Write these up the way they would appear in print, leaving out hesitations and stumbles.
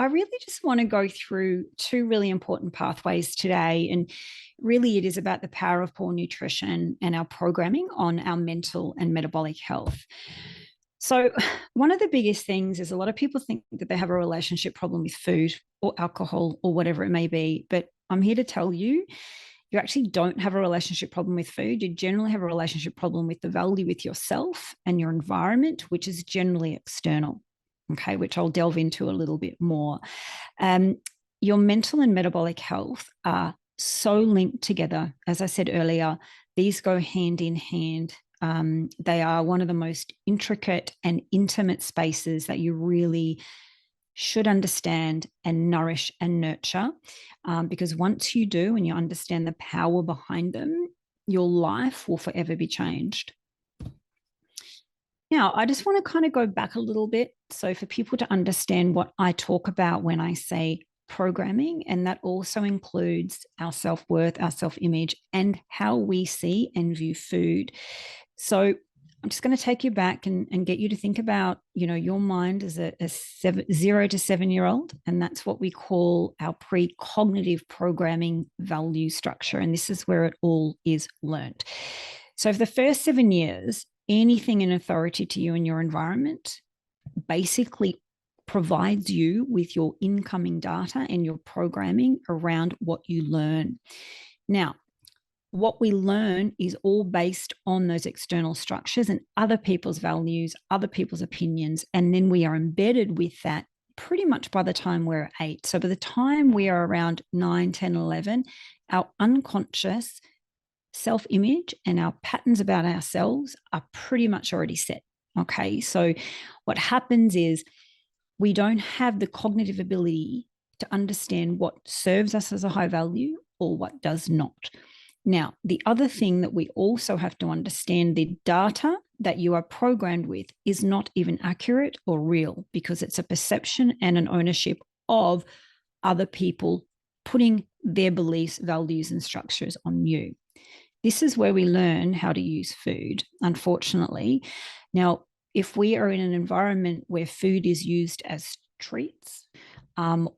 I really just want to go through two really important pathways today. And really, it is about the power of poor nutrition and our programming on our mental and metabolic health. So, one of the biggest things is a lot of people think that they have a relationship problem with food or alcohol or whatever it may be. But I'm here to tell you, you actually don't have a relationship problem with food. You generally have a relationship problem with the value with yourself and your environment, which is generally external. Okay, which I'll delve into a little bit more. Your mental and metabolic health are so linked together. As I said earlier, these go hand in hand. They are one of the most intricate and intimate spaces that you really should understand and nourish and nurture. Because once you do and you understand the power behind them, your life will forever be changed. Now, I just want to kind of go back a little bit. So, for people to understand what I talk about when I say programming, and that also includes our self-worth, our self-image, and how we see and view food. So, I'm just going to take you back and get you to think about, your mind as a 0 to 7-year-old, and that's what we call our precognitive programming value structure. And this is where it all is learned. So, for the first 7 years, anything in authority to you in your environment basically provides you with your incoming data and your programming around what you learn. Now, what we learn is all based on those external structures and other people's values, other people's opinions, and then we are embedded with that pretty much by the time we're 8. So by the time we are around 9, 10, 11, our unconscious self-image and our patterns about ourselves are pretty much already set. Okay, so what happens is we don't have the cognitive ability to understand what serves us as a high value or what does not. Now, the other thing that we also have to understand, the data that you are programmed with is not even accurate or real, because it's a perception and an ownership of other people putting their beliefs, values, and structures on you. This is where we learn how to use food, unfortunately. Now, if we are in an environment where food is used as treats,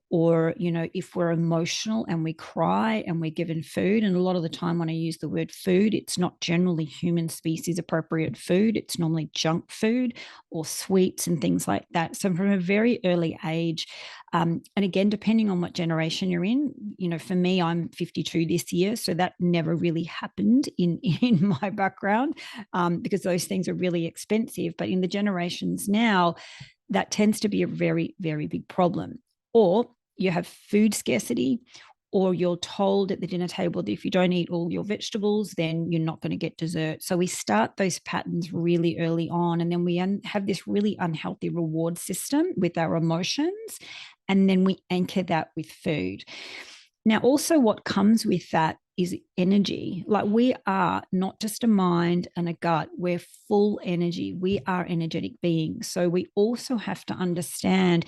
or, if we're emotional and we cry and we're given food, and a lot of the time when I use the word food, it's not generally human species appropriate food. It's normally junk food or sweets and things like that. So from a very early age, and again, depending on what generation you're in, for me, I'm 52 this year, so that never really happened in my background, because those things are really expensive. But in the generations now, that tends to be a very, very big problem. Or you have food scarcity, or you're told at the dinner table that if you don't eat all your vegetables, then you're not going to get dessert. So we start those patterns really early on, and then we have this really unhealthy reward system with our emotions, and then we anchor that with food. Now, also what comes with that is energy. Like, we are not just a mind and a gut, we're full energy. We are energetic beings. So we also have to understand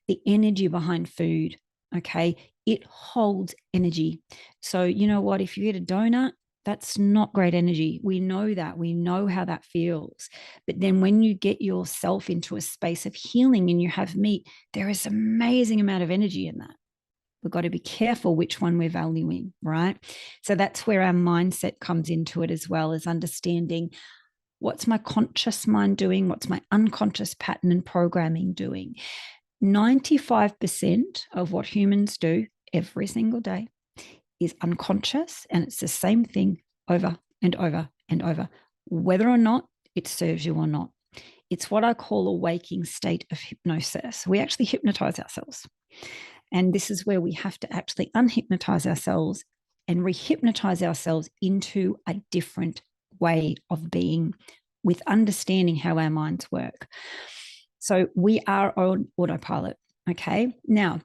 the energy behind food. Okay, it holds energy. So you know what, if you eat a donut, that's not great energy. We know that. We know how that feels. But then when you get yourself into a space of healing and you have meat, there is an amazing amount of energy in that. We've got to be careful which one we're valuing, right? So that's where our mindset comes into it, as well as understanding what's my conscious mind doing, what's my unconscious pattern and programming doing. 95% of what humans do every single day is unconscious, and it's the same thing over and over and over, whether or not it serves you or not. It's what I call a waking state of hypnosis. We actually hypnotize ourselves. And this is where we have to actually unhypnotize ourselves and rehypnotize ourselves into a different way of being, with understanding how our minds work. So we are on autopilot. Okay. Now,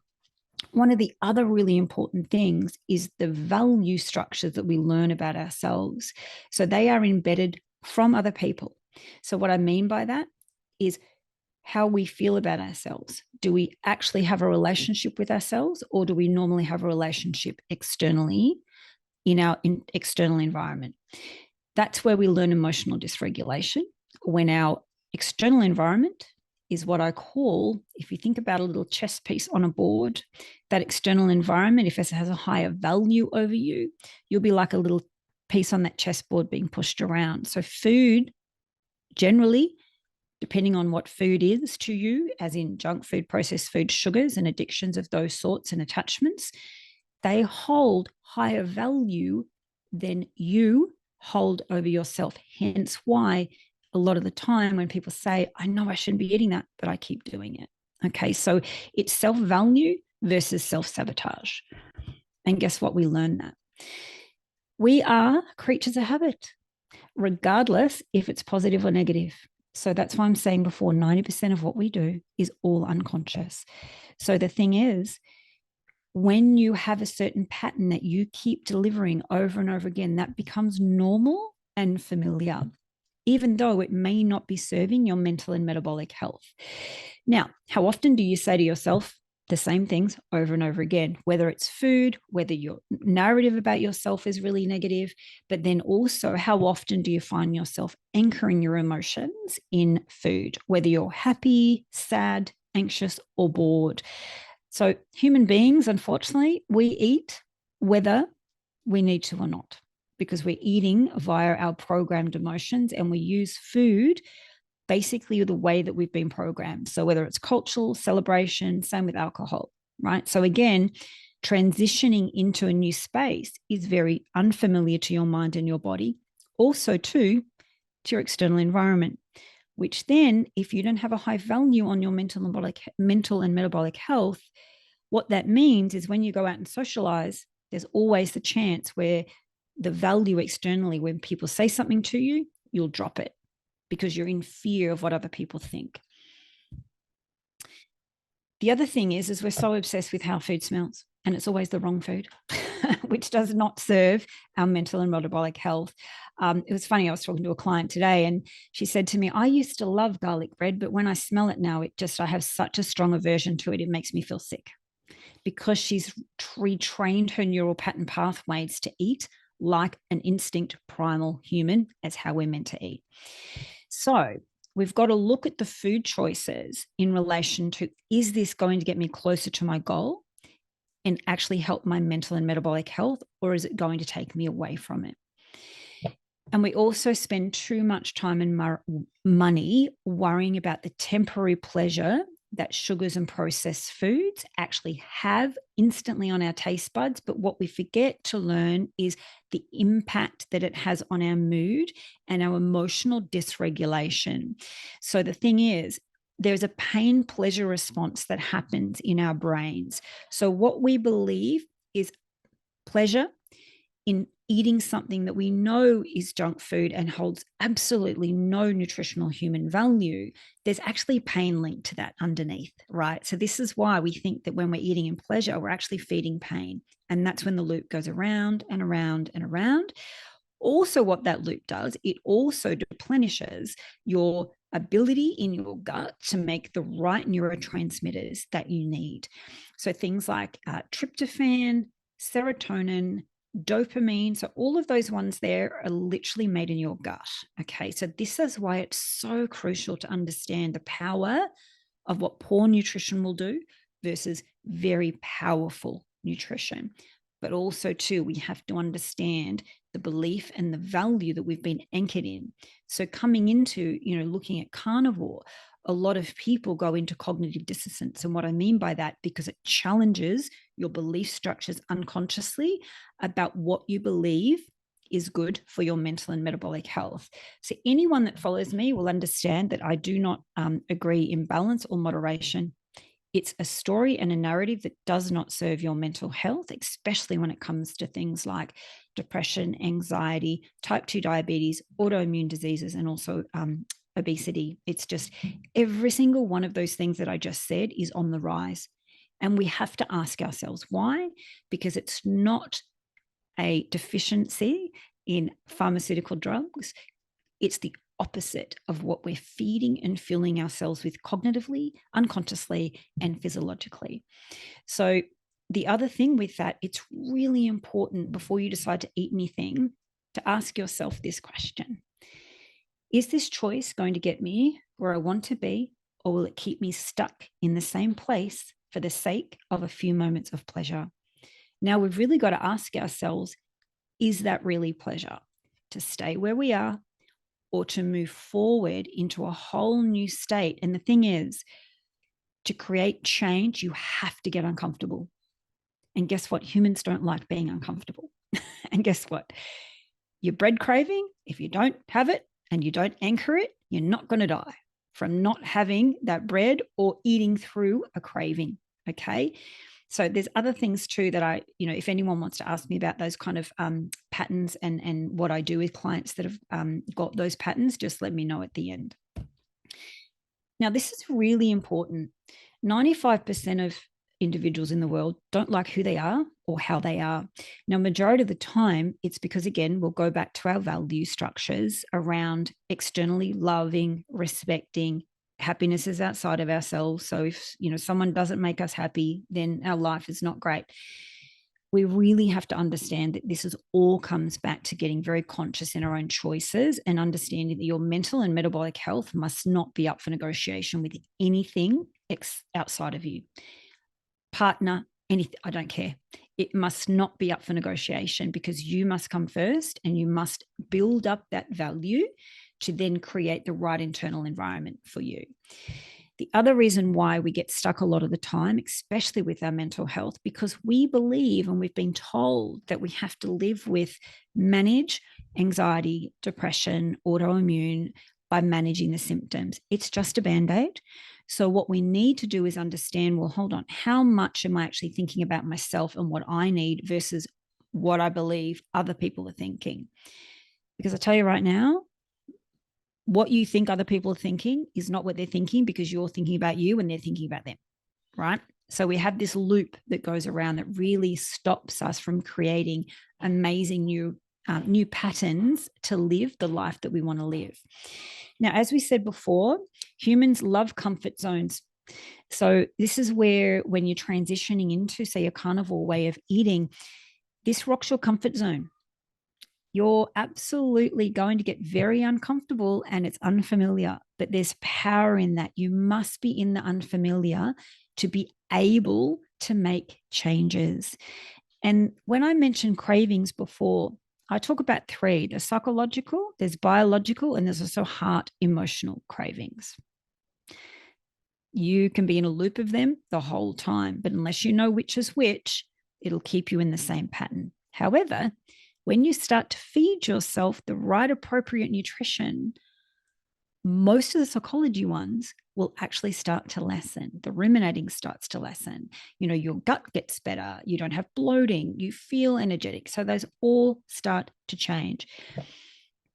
one of the other really important things is the value structures that we learn about ourselves. So they are embedded from other people. So what I mean by that is how we feel about ourselves. Do we actually have a relationship with ourselves, or do we normally have a relationship externally in our external environment? That's where we learn emotional dysregulation, when our external environment is what I call, if you think about a little chess piece on a board, that external environment, if it has a higher value over you, you'll be like a little piece on that chessboard being pushed around. So food, generally, depending on what food is to you, as in junk food, processed food, sugars, and addictions of those sorts and attachments, they hold higher value than you hold over yourself. Hence why a lot of the time when people say, I know I shouldn't be eating that, but I keep doing it. Okay, so it's self-value versus self-sabotage. And guess what? We learn that. We are creatures of habit, regardless if it's positive or negative. So that's why I'm saying before, 90% of what we do is all unconscious. So the thing is, when you have a certain pattern that you keep delivering over and over again, that becomes normal and familiar, even though it may not be serving your mental and metabolic health. Now, how often do you say to yourself the same things over and over again, whether it's food, whether your narrative about yourself is really negative, but then also how often do you find yourself anchoring your emotions in food, whether you're happy, sad, anxious, or bored? So human beings, unfortunately, we eat whether we need to or not, because we're eating via our programmed emotions, and we use food basically the way that we've been programmed. So whether it's cultural, celebration, same with alcohol, right? So again, transitioning into a new space is very unfamiliar to your mind and your body. Also to your external environment, which then, if you don't have a high value on your mental and metabolic health, what that means is when you go out and socialize, there's always the chance where the value externally, when people say something to you, you'll drop it because you're in fear of what other people think. The other thing is we're so obsessed with how food smells, and it's always the wrong food, which does not serve our mental and metabolic health. It was funny, I was talking to a client today and she said to me, I used to love garlic bread, but when I smell it now, I have such a strong aversion to it. It makes me feel sick, because she's retrained her neural pattern pathways to eat like an instinct primal human, as how we're meant to eat. So we've got to look at the food choices in relation to, is this going to get me closer to my goal and actually help my mental and metabolic health, or is it going to take me away from it? And we also spend too much time and money worrying about the temporary pleasure that sugars and processed foods actually have instantly on our taste buds. But what we forget to learn is the impact that it has on our mood and our emotional dysregulation. So the thing is, there's a pain pleasure response that happens in our brains. So what we believe is pleasure in eating something that we know is junk food and holds absolutely no nutritional human value, there's actually pain linked to that underneath, right? So this is why we think that when we're eating in pleasure, we're actually feeding pain. And that's when the loop goes around and around and around. Also, what that loop does, it also replenishes your ability in your gut to make the right neurotransmitters that you need. So things like tryptophan, serotonin, dopamine. So all of those ones there are literally made in your gut. Okay. So this is why it's so crucial to understand the power of what poor nutrition will do versus very powerful nutrition. But also too, we have to understand the belief and the value that we've been anchored in. So coming into, looking at carnivore, a lot of people go into cognitive dissonance. And what I mean by that, because it challenges your belief structures unconsciously about what you believe is good for your mental and metabolic health. So anyone that follows me will understand that I do not agree in balance or moderation. It's a story and a narrative that does not serve your mental health, especially when it comes to things like depression, anxiety, type 2 diabetes, autoimmune diseases, and also obesity. It's just every single one of those things that I just said is on the rise. And we have to ask ourselves why, because it's not a deficiency in pharmaceutical drugs. It's the opposite of what we're feeding and filling ourselves with cognitively, unconsciously, and physiologically. So the other thing with that, it's really important before you decide to eat anything to ask yourself this question. Is this choice going to get me where I want to be, or will it keep me stuck in the same place for the sake of a few moments of pleasure? Now, we've really got to ask ourselves, is that really pleasure? To stay where we are or to move forward into a whole new state? And the thing is, to create change, you have to get uncomfortable. And guess what? Humans don't like being uncomfortable. And guess what? Your bread craving, if you don't have it and you don't anchor it, you're not going to die from not having that bread or eating through a craving. Okay. So there's other things too that if anyone wants to ask me about those kind of patterns and what I do with clients that have got those patterns, just let me know at the end. Now, this is really important. 95% of individuals in the world don't like who they are or how they are. Now, majority of the time, it's because, again, we'll go back to our value structures around externally loving, respecting. Happiness is outside of ourselves. So if, someone doesn't make us happy, then our life is not great. We really have to understand that this all comes back to getting very conscious in our own choices and understanding that your mental and metabolic health must not be up for negotiation with anything outside of you. Partner, anything, I don't care. It must not be up for negotiation because you must come first and you must build up that value to then create the right internal environment for you. The other reason why we get stuck a lot of the time, especially with our mental health, because we believe and we've been told that we have to manage anxiety, depression, autoimmune by managing the symptoms. It's just a Band-Aid. So what we need to do is understand, well, hold on, how much am I actually thinking about myself and what I need versus what I believe other people are thinking? Because I tell you right now, what you think other people are thinking is not what they're thinking because you're thinking about you and they're thinking about them, right? So we have this loop that goes around that really stops us from creating amazing new patterns to live the life that we want to live. Now, as we said before, humans love comfort zones. So this is where when you're transitioning into, say, a carnivore way of eating, this rocks your comfort zone. You're absolutely going to get very uncomfortable and it's unfamiliar, but there's power in that. You must be in the unfamiliar to be able to make changes. And when I mentioned cravings before, I talk about three. There's psychological, there's biological, and there's also heart emotional cravings. You can be in a loop of them the whole time, but unless you know which is which, it'll keep you in the same pattern. However, when you start to feed yourself the right appropriate nutrition, most of the psychology ones will actually start to lessen. The ruminating starts to lessen. Your gut gets better. You don't have bloating. You feel energetic. So those all start to change.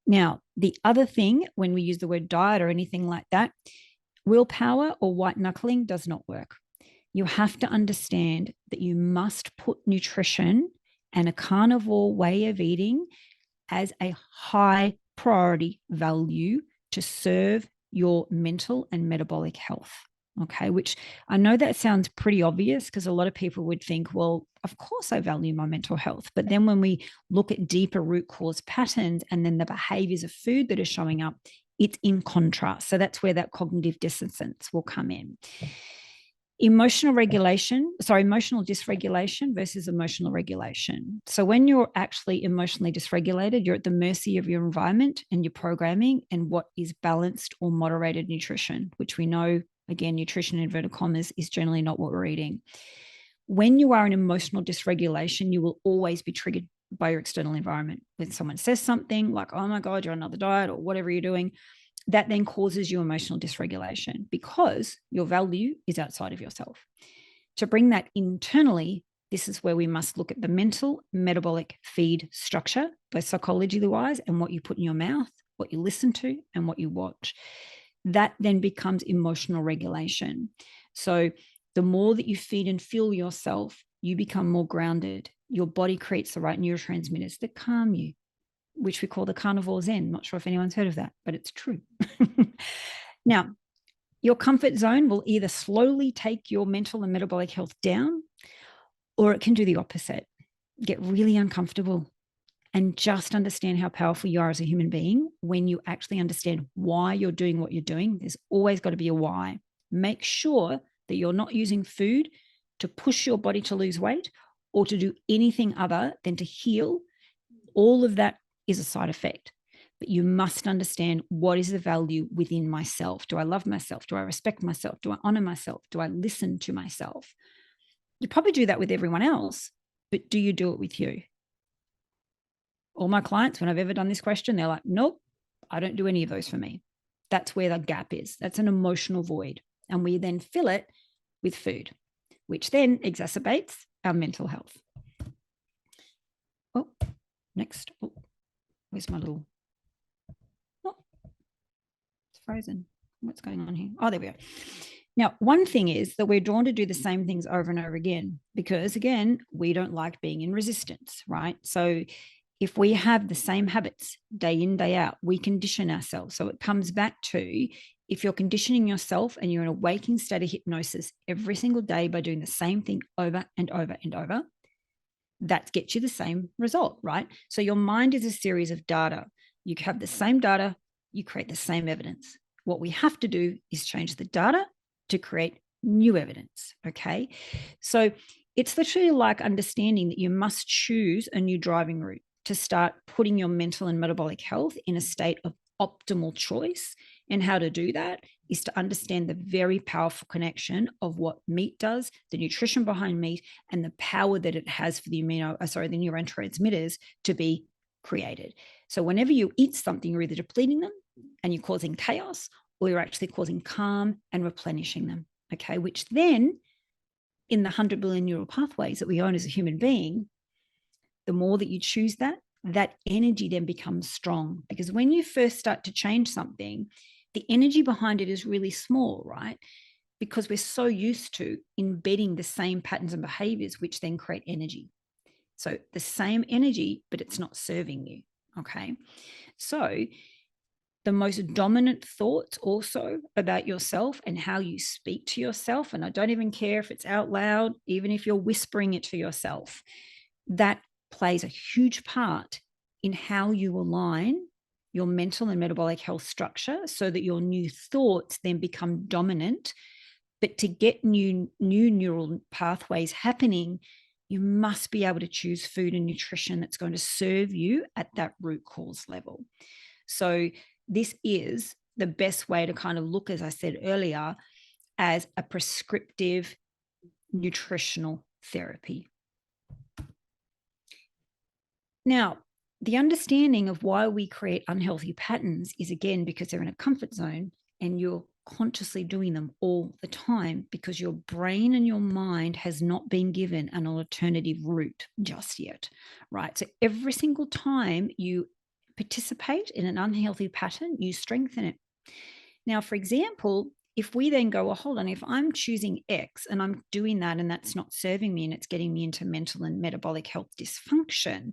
Now, the other thing, when we use the word diet or anything like that, willpower or white knuckling does not work. You have to understand that you must put nutrition and a carnivore way of eating as a high priority value to serve your mental and metabolic health. Okay, which I know that sounds pretty obvious because a lot of people would think, well, of course I value my mental health. But then when we look at deeper root cause patterns and then the behaviors of food that are showing up, it's in contrast. So that's where that cognitive dissonance will come in. Emotional dysregulation versus emotional regulation. So when you're actually emotionally dysregulated, you're at the mercy of your environment and your programming and what is balanced or moderated nutrition, which we know, again, nutrition in inverted commas is generally not what we're eating. When you are in emotional dysregulation, you will always be triggered by your external environment. When someone says something like, oh my God, you're on another diet or whatever you're doing, that then causes you emotional dysregulation because your value is outside of yourself. To bring that internally, this is where we must look at the mental metabolic feed structure, both psychologically-wise and what you put in your mouth, what you listen to, and what you watch. That then becomes emotional regulation. So the more that you feed and fuel yourself, you become more grounded. Your body creates the right neurotransmitters that calm you, which we call the Carnivore Zen. Not sure if anyone's heard of that, but it's true. Now, your comfort zone will either slowly take your mental and metabolic health down, or it can do the opposite. Get really uncomfortable and just understand how powerful you are as a human being when you actually understand why you're doing what you're doing. There's always got to be a why. Make sure that you're not using food to push your body to lose weight or to do anything other than to heal. All of that is a side effect. But you must understand, what is the value within myself? Do I love myself? Do I respect myself? Do I honor myself? Do I listen to myself? You probably do that with everyone else, but do you do it with you? All my clients, when I've ever done this question, they're like, nope, I don't do any of those for me. That's where the gap is. That's an emotional void. And we then fill it with food, which then exacerbates our mental health. Oh, next. Oh, where's my little... Oh, it's frozen. What's going on here? Oh, there we go. Now, one thing is that we're drawn to do the same things over and over again because, again, we don't like being in resistance, right? So if we have the same habits day in, day out, we condition ourselves. So it comes back to, if you're conditioning yourself and you're in a waking state of hypnosis every single day by doing the same thing over and over and over, that gets you the same result, right? So your mind is a series of data. You have the same data, you create the same evidence. What we have to do is change the data to create new evidence, okay? So it's literally like understanding that you must choose a new driving route to start putting your mental and metabolic health in a state of optimal choice. And how to do that is to understand the very powerful connection of what meat does, the nutrition behind meat, and the power that it has for the neurotransmitters to be created. So whenever you eat something, you're either depleting them and you're causing chaos, or you're actually causing calm and replenishing them, okay? Which then, in the 100 billion neural pathways that we own as a human being, the more that you choose that energy then becomes strong. Because when you first start to change something, the energy behind it is really small, right? Because we're so used to embedding the same patterns and behaviors, which then create energy. So the same energy, but it's not serving you, okay? So the most dominant thoughts also about yourself and how you speak to yourself, and I don't even care if it's out loud, even if you're whispering it to yourself, that plays a huge part in how you align your mental and metabolic health structure so that your new thoughts then become dominant. But to get new neural pathways happening, you must be able to choose food and nutrition that's going to serve you at that root cause level. So this is the best way to kind of look, as I said earlier, as a prescriptive nutritional therapy. Now, the understanding of why we create unhealthy patterns is, again, because they're in a comfort zone and you're consciously doing them all the time because your brain and your mind has not been given an alternative route just yet, right? So every single time you participate in an unhealthy pattern, you strengthen it. Now, for example, if we then go, well, hold on, if I'm choosing X and I'm doing that and that's not serving me and it's getting me into mental and metabolic health dysfunction,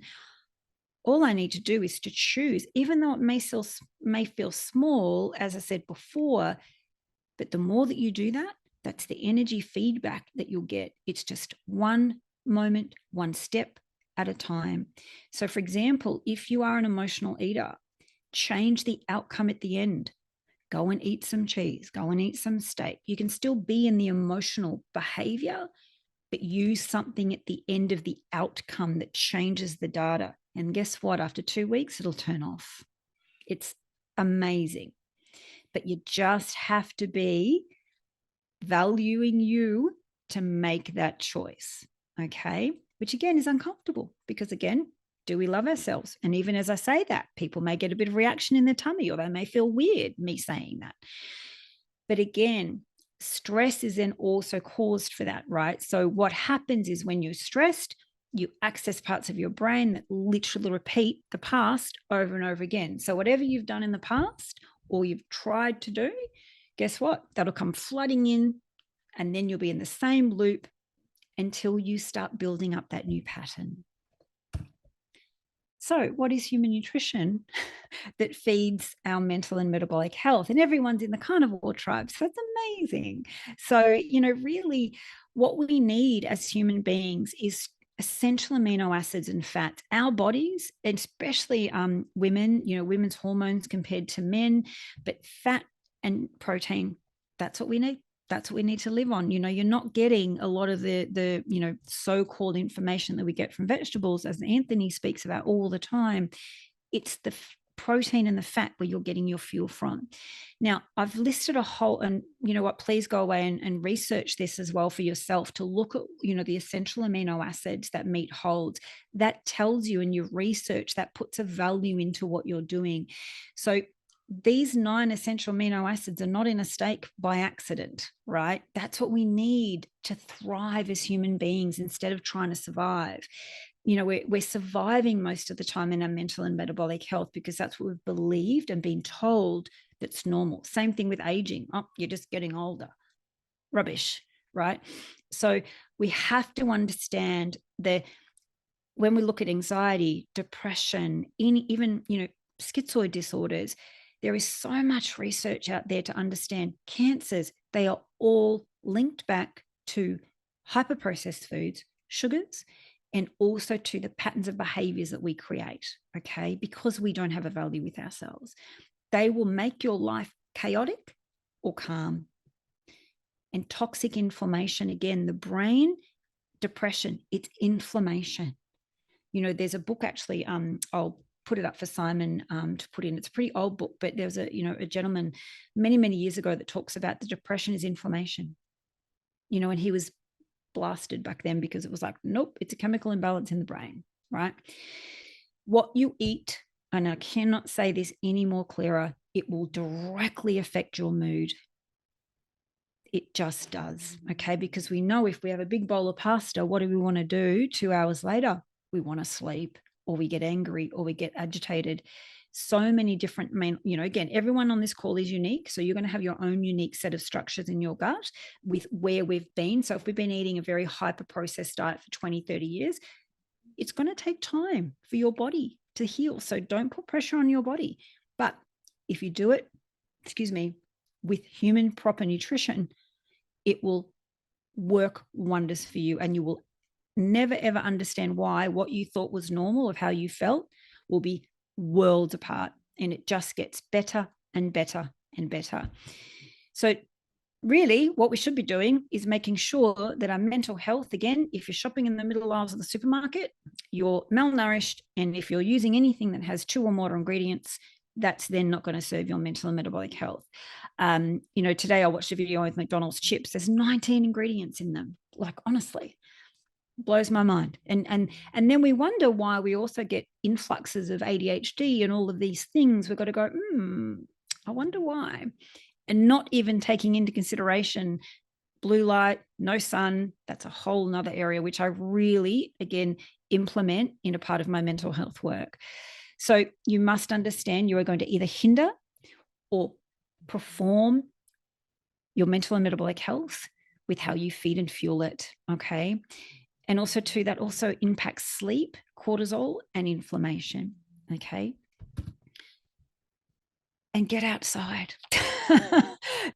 all I need to do is to choose, even though it may feel small, as I said before, but the more that you do that, that's the energy feedback that you'll get. It's just one moment, one step at a time. So for example, if you are an emotional eater, change the outcome at the end. Go and eat some cheese, go and eat some steak. You can still be in the emotional behavior, but use something at the end of the outcome that changes the data. And guess what? After 2 weeks, it'll turn off. It's amazing. But you just have to be valuing you to make that choice, okay? Which again is uncomfortable because, again, do we love ourselves? And even as I say that, people may get a bit of reaction in their tummy or they may feel weird me saying that. But again, stress is then also caused for that, right? So what happens is when you're stressed, you access parts of your brain that literally repeat the past over and over again. So whatever you've done in the past or you've tried to do, guess what? That'll come flooding in and then you'll be in the same loop until you start building up that new pattern. So what is human nutrition that feeds our mental and metabolic health? And everyone's in the carnivore tribe. So that's amazing. So, really what we need as human beings is essential amino acids and fats. Our bodies, especially women, women's hormones compared to men, but fat and protein, that's what we need. That's what we need to live on. You're not getting a lot of the so-called information that we get from vegetables, as Anthony speaks about all the time. It's the protein and the fat where you're getting your fuel from. Now, I've listed a whole, and you know what, please go away and research this as well for yourself to look at, the essential amino acids that meat holds. That tells you in your research, that puts a value into what you're doing. So these 9 essential amino acids are not in a steak by accident, right? That's what we need to thrive as human beings instead of trying to survive. We're surviving most of the time in our mental and metabolic health because that's what we've believed and been told that's normal. Same thing with aging. Oh, you're just getting older. Rubbish, right? So we have to understand that when we look at anxiety, depression, even schizoid disorders, there is so much research out there to understand cancers. They are all linked back to hyperprocessed foods, sugars, and also to the patterns of behaviors that we create, okay? Because we don't have a value with ourselves. They will make your life chaotic or calm. And toxic inflammation, again, the brain, depression, it's inflammation. There's a book actually, I'll put it up for Simon to put in. It's a pretty old book, but there was a gentleman many, many years ago that talks about the depression is inflammation, and he was blasted back then because it was like, nope, it's a chemical imbalance in the brain, right? What you eat, and I cannot say this any more clearer, it will directly affect your mood. It just does, okay? Because we know if we have a big bowl of pasta, what do we want to do 2 hours later? We want to sleep, or we get angry, or we get agitated. So many different, again, everyone on this call is unique. So you're going to have your own unique set of structures in your gut with where we've been. So if we've been eating a very hyper-processed diet for 20, 30 years, it's going to take time for your body to heal. So don't put pressure on your body. But if you do it, with human proper nutrition, it will work wonders for you, and you will never, ever understand why what you thought was normal of how you felt will be worlds apart. And it just gets better and better and better. So really what we should be doing is making sure that our mental health, again, if you're shopping in the middle aisles of the supermarket, you're malnourished. And if you're using anything that has 2 or more ingredients, that's then not going to serve your mental and metabolic health. Today I watched a video with McDonald's chips. There's 19 ingredients in them. Like, honestly, blows my mind. And then we wonder why we also get influxes of ADHD and all of these things. We've got to go, I wonder why. And not even taking into consideration blue light, no sun. That's a whole nother area, which I really, again, implement in a part of my mental health work. So you must understand you are going to either hinder or perform your mental and metabolic health with how you feed and fuel it, okay? And also too, that also impacts sleep, cortisol, and inflammation, okay? And get outside.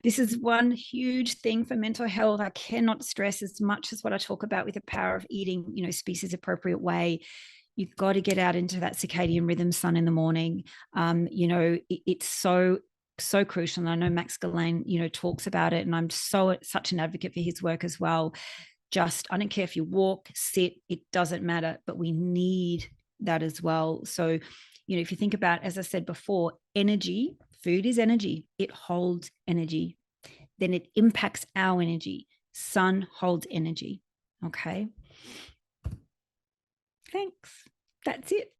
This is one huge thing for mental health. I cannot stress as much as what I talk about with the power of eating, species appropriate way. You've got to get out into that circadian rhythm, sun in the morning. It's so crucial. And I know Max Ghislaine, talks about it, and I'm such an advocate for his work as well. I don't care if you walk, sit, it doesn't matter, but we need that as well. So, if you think about, as I said before, energy, food is energy. It holds energy. Then it impacts our energy. Sun holds energy. Okay. Thanks. That's it.